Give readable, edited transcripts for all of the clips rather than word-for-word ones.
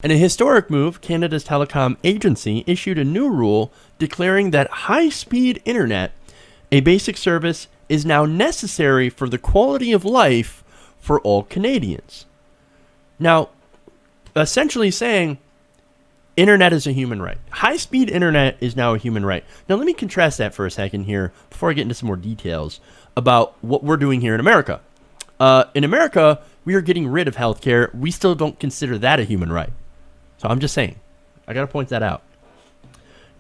In a historic move, Canada's telecom agency issued a new rule declaring that high-speed internet, a basic service, is now necessary for the quality of life for all Canadians. Now, essentially saying internet is a human right. High-speed internet is now a human right. Now, let me contrast that for a second here before I get into some more details about what we're doing here in America. In America, we are getting rid of healthcare. We still don't consider that a human right. So I'm just saying. I got to point that out.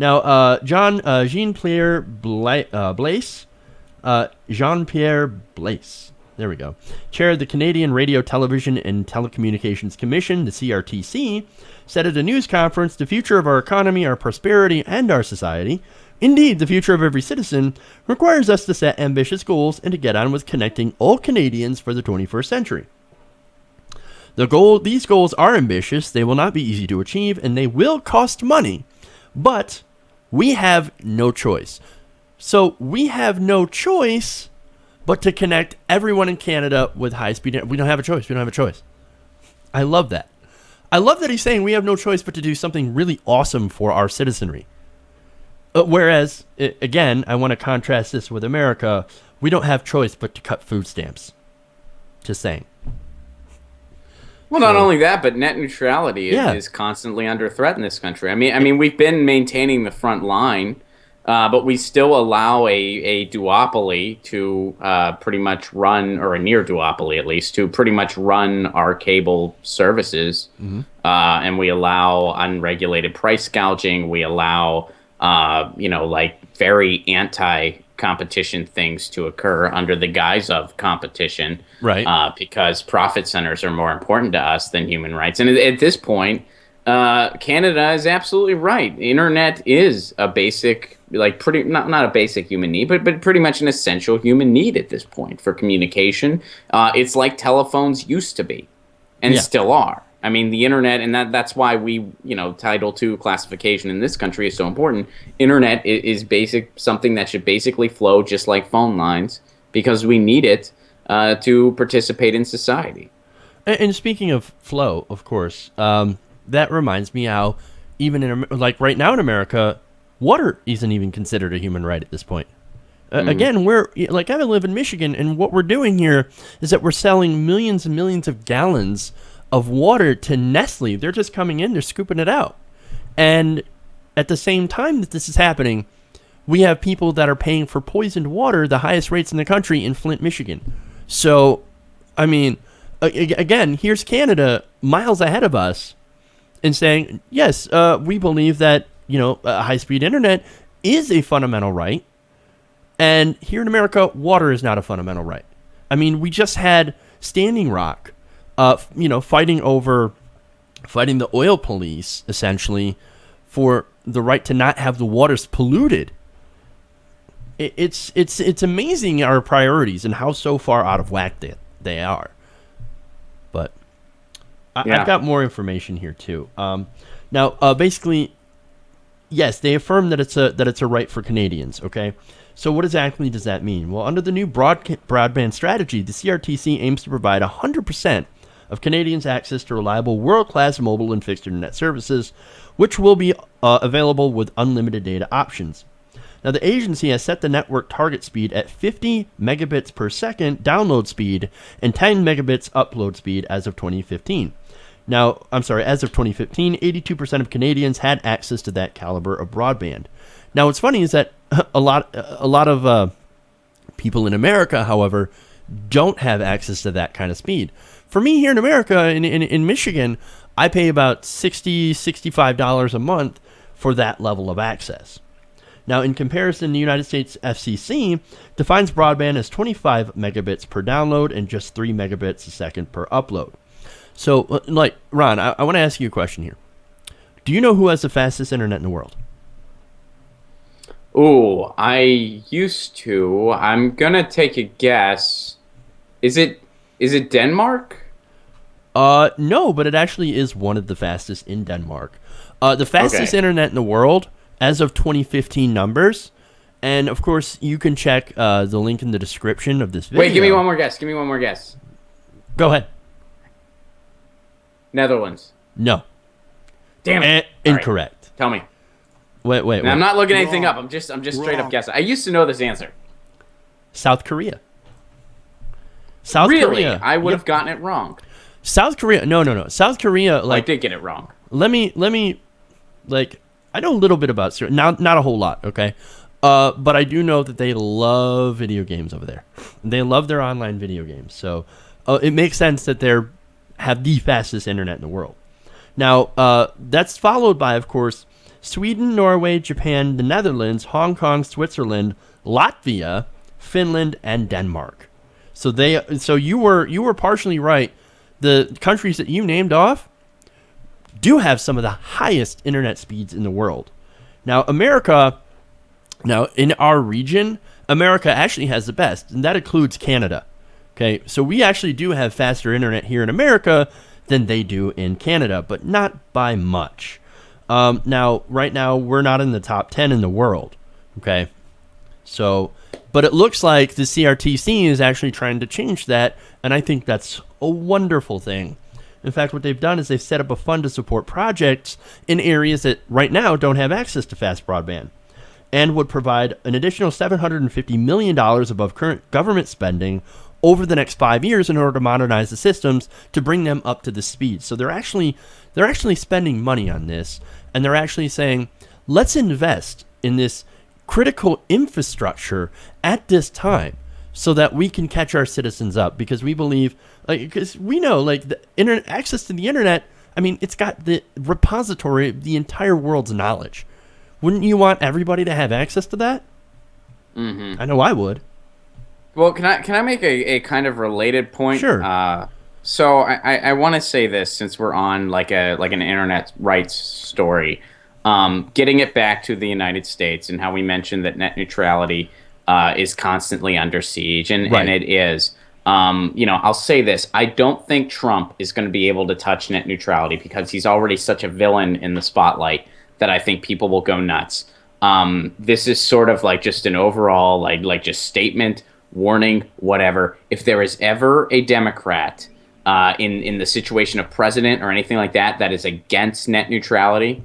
Now, Jean-Pierre Blais, Jean-Pierre Blais, there we go, chair of the Canadian Radio, Television, and Telecommunications Commission, the CRTC, said at a news conference, the future of our economy, our prosperity, and our society, indeed the future of every citizen, requires us to set ambitious goals and to get on with connecting all Canadians for the 21st century. These goals are ambitious, they will not be easy to achieve, and they will cost money, but we have no choice. So we have no choice but to connect everyone in Canada with high-speed internet. We don't have a choice. We don't have a choice. I love that. I love that he's saying we have no choice but to do something really awesome for our citizenry. Whereas, again, I want to contrast this with America. We don't have choice but to cut food stamps. Just saying. Well, not only that, but net neutrality is constantly under threat in this country. I mean, we've been maintaining the front line, but we still allow a duopoly to pretty much run, or a near duopoly at least, to pretty much run our cable services. Mm-hmm. And we allow unregulated price gouging. We allow, very anti-competition things to occur under the guise of competition. Right. Because profit centers are more important to us than human rights. And at this point, Canada is absolutely right. Internet is a basic, not a basic human need, but pretty much an essential human need at this point for communication. It's like telephones used to be, and still are. I mean, the internet, and that's why Title II classification in this country is so important. Internet is something that should basically flow just like phone lines, because we need it to participate in society. And speaking of flow, of course, that reminds me how even right now in America, water isn't even considered a human right at this point. Again, I live in Michigan, and what we're doing here is that we're selling millions and millions of gallons of water to Nestle. They're just coming in, they're scooping it out. And at the same time that this is happening, we have people that are paying for poisoned water, the highest rates in the country, in Flint, Michigan. So, I mean, again, here's Canada miles ahead of us and saying, yes, we believe that, high-speed internet is a fundamental right. And here in America, water is not a fundamental right. I mean, we just had Standing Rock, fighting the oil police, essentially, for the right to not have the waters polluted. It's amazing our priorities and how so far out of whack they are. But I've got more information here too. Now, basically, yes, they affirm that it's a right for Canadians. Okay, so what exactly does that mean? Well, under the new broadband strategy, the CRTC aims to provide 100% of Canadians access to reliable world-class mobile and fixed internet services, which will be available with unlimited data options. Now, the agency has set the network target speed at 50 megabits per second download speed and 10 megabits upload speed as of 2015. Now, as of 2015, 82% of Canadians had access to that caliber of broadband. Now, what's funny is that a lot of people in America, however, don't have access to that kind of speed. For me here in America, in Michigan, I pay about $65 a month for that level of access. Now, in comparison, the United States FCC defines broadband as 25 megabits per download and just 3 megabits a second per upload. So, Ron, I want to ask you a question here. Do you know who has the fastest internet in the world? Oh, I used to. I'm gonna take a guess. Is it Denmark? No, but it actually is one of the fastest in Denmark. The fastest internet in the world as of 2015 numbers, and of course you can check the link in the description of this video. Wait, give me one more guess. Go ahead. Netherlands. No. Damn it. Incorrect. Right. Tell me. Wait. I'm not looking anything up. I'm just straight up guessing. I used to know this answer. South Korea. Korea. I would have gotten it wrong. South Korea. No. South Korea. I did get it wrong. Let me. I know a little bit about Syria. Not a whole lot. Okay. But I do know that they love video games over there. They love their online video games. So it makes sense that they have the fastest internet in the world. Now, that's followed by, of course, Sweden, Norway, Japan, the Netherlands, Hong Kong, Switzerland, Latvia, Finland, and Denmark. So you were partially right. The countries that you named off do have some of the highest internet speeds in the world. Now, in our region, America actually has the best, and that includes Canada. Okay, so we actually do have faster internet here in America than they do in Canada, but not by much. Now, right now, we're not in the top 10 in the world. Okay, so, but it looks like the CRTC is actually trying to change that, and I think that's a wonderful thing. In fact, what they've done is they've set up a fund to support projects in areas that right now don't have access to fast broadband, and would provide an additional $750 million above current government spending over the next 5 years in order to modernize the systems to bring them up to the speed. So they're actually spending money on this, and they're actually saying, let's invest in this critical infrastructure at this time so that we can catch our citizens up, because we believe, because we know, the internet access to the internet, I mean, it's got the repository of the entire world's knowledge. Wouldn't you want everybody to have access to that? Mm-hmm. I know I would. Well, can I make a kind of related point? Sure. So I want to say this, since we're on like an internet rights story, getting it back to the United States and how we mentioned that net neutrality is constantly under siege, and it is. I'll say this: I don't think Trump is going to be able to touch net neutrality because he's already such a villain in the spotlight that I think people will go nuts. This is sort of like just an overall like just statement, warning, whatever. If there is ever a Democrat in the situation of president or anything like that is against net neutrality,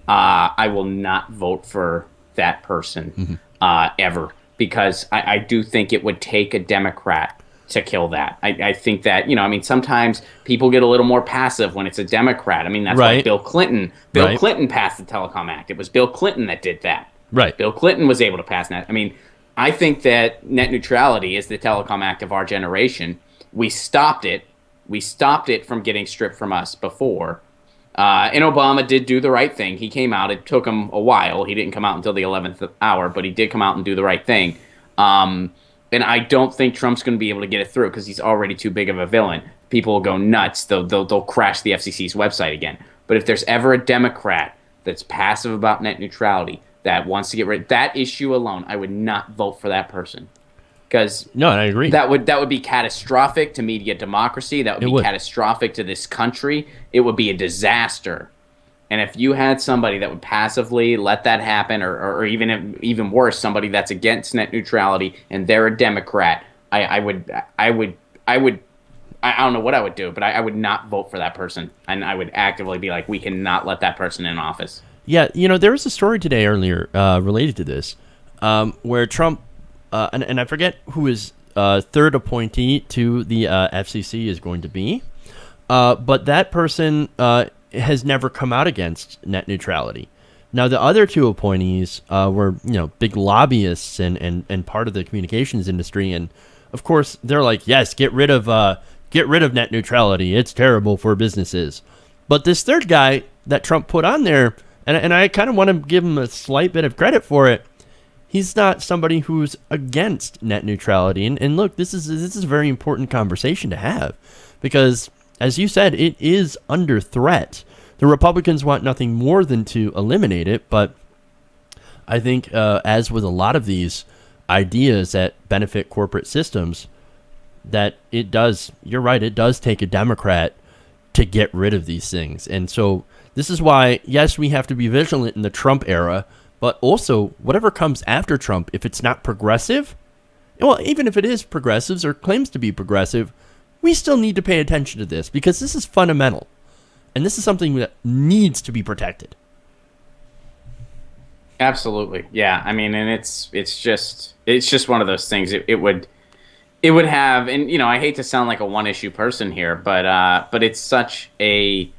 I will not vote for that person ever, because I do think it would take a Democrat to kill that. I think that, sometimes people get a little more passive when it's a Democrat. I mean, that's why Bill Clinton passed the Telecom Act. It was Bill Clinton that did that. Right. Bill Clinton was able to pass that. I mean, I think that net neutrality is the Telecom Act of our generation. We stopped it. We stopped it from getting stripped from us before. And Obama did do the right thing. He came out. It took him a while. He didn't come out until the 11th hour, but he did come out and do the right thing. And I don't think Trump's going to be able to get it through because he's already too big of a villain. People will go nuts. They'll crash the FCC's website again. But if there's ever a Democrat that's passive about net neutrality, that wants to get rid of that issue alone, I would not vote for that person. Because I agree. That would be catastrophic to media democracy. That would be catastrophic to this country. It would be a disaster. And if you had somebody that would passively let that happen, or even worse, somebody that's against net neutrality and they're a Democrat, I don't know what I would do, but I would not vote for that person, and I would actively be like, we cannot let that person in office. Yeah, there was a story today earlier related to this, where Trump, and I forget who his third appointee to the FCC is going to be, but that person has never come out against net neutrality. Now, the other two appointees were, big lobbyists and part of the communications industry, and of course they're like, yes, get rid of net neutrality. It's terrible for businesses. But this third guy that Trump put on there, and I kind of want to give him a slight bit of credit for it. He's not somebody who's against net neutrality, and look, this is a very important conversation to have, because as you said, it is under threat. The Republicans want nothing more than to eliminate it, but I think, as with a lot of these ideas that benefit corporate systems, that it does, you're right, it does take a Democrat to get rid of these things. And so this is why, yes, we have to be vigilant in the Trump era, but also whatever comes after Trump, if it's not progressive, well, even if it is progressives or claims to be progressive, we still need to pay attention to this, because this is fundamental. And this is something that needs to be protected. Absolutely. Yeah. I mean, and it's just one of those things. It would have, and I hate to sound like a one issue person here, but it's such a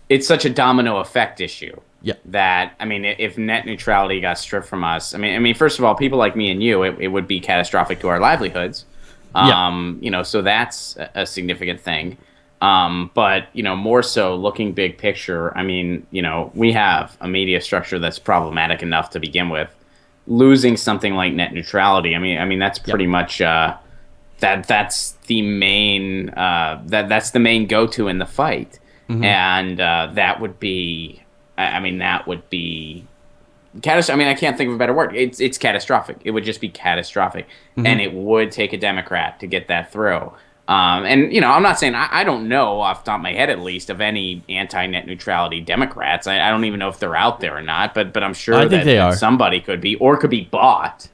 domino effect issue. Yeah. That, I mean, if net neutrality got stripped from us, I mean, first of all, people like me and you, it would be catastrophic to our livelihoods. So that's a significant thing. But more so looking big picture, I mean, we have a media structure that's problematic enough to begin with. Losing something like net neutrality, I mean that's pretty much that's the main that's the main go-to in the fight. Mm-hmm. And that would be catastrophic. I mean, I can't think of a better word. It's catastrophic. It would just be catastrophic. Mm-hmm. And it would take a Democrat to get that through. And I'm not saying, I don't know off the top of my head, at least, of any anti-net neutrality Democrats. I don't even know if they're out there or not, but I'm sure that somebody could be, or could be bought.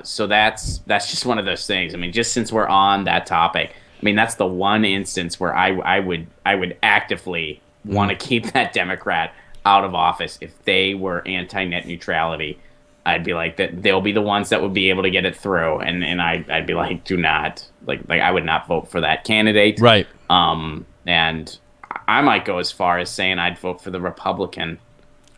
So that's just one of those things. I mean, just since we're on that topic, I mean, that's the one instance where I would actively want to keep that Democrat out of office. If they were anti-net neutrality, I'd be like, that they'll be the ones that would be able to get it through, and I'd be like, do not, like I would not vote for that candidate. Right. And I might go as far as saying I'd vote for the Republican.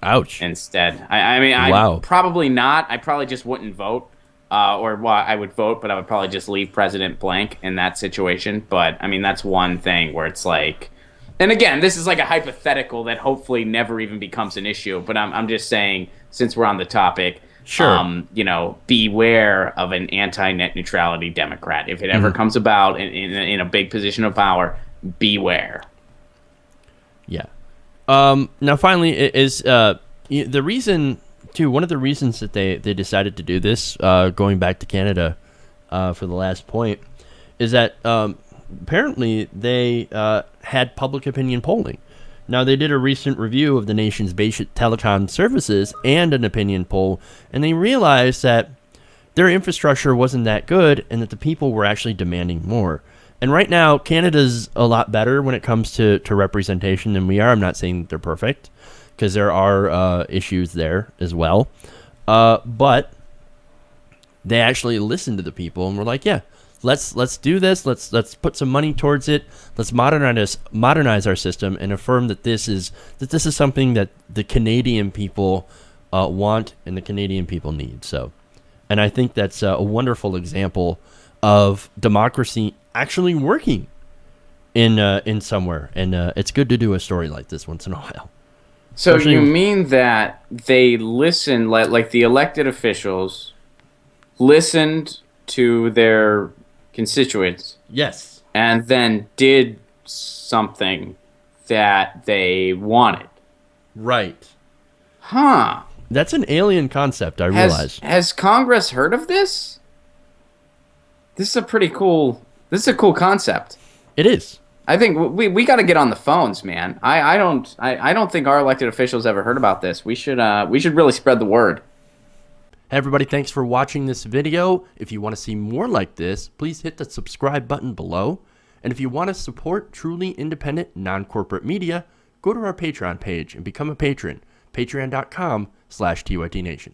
Ouch. Instead. I mean, I probably not. I probably just wouldn't vote. I would vote, but I would probably just leave President blank in that situation. But I mean, that's one thing where it's like, and again, this is like a hypothetical that hopefully never even becomes an issue. But I'm just saying, since we're on the topic, sure, beware of an anti-net neutrality Democrat. If it ever comes about in a big position of power, beware. Yeah. Now, finally, is the reason, too, one of the reasons that they decided to do this, going back to Canada for the last point, is that apparently they had public opinion polling. Now, they did a recent review of the nation's basic telecom services and an opinion poll, and they realized that their infrastructure wasn't that good and that the people were actually demanding more. And right now, Canada's a lot better when it comes to representation than we are. I'm not saying they're perfect, because there are issues there as well. But they actually listened to the people and were like, yeah, let's do this. Let's put some money towards it. Let's modernize our system and affirm that this is something that the Canadian people want and the Canadian people need. So, and I think that's a wonderful example of democracy actually working in somewhere, and it's good to do a story like this once in a while. So you mean that they listened, like the elected officials listened to their constituents? Yes. And then did something that they wanted. Right. Huh. That's an alien concept, I realize. Has Congress heard of this? This is a cool concept. It is. I think we got to get on the phones, man. I don't think our elected officials ever heard about this. We should really spread the word. Hey everybody, thanks for watching this video. If you want to see more like this, please hit the subscribe button below. And if you want to support truly independent, non-corporate media, go to our Patreon page and become a patron. Patreon.com/TYTNation.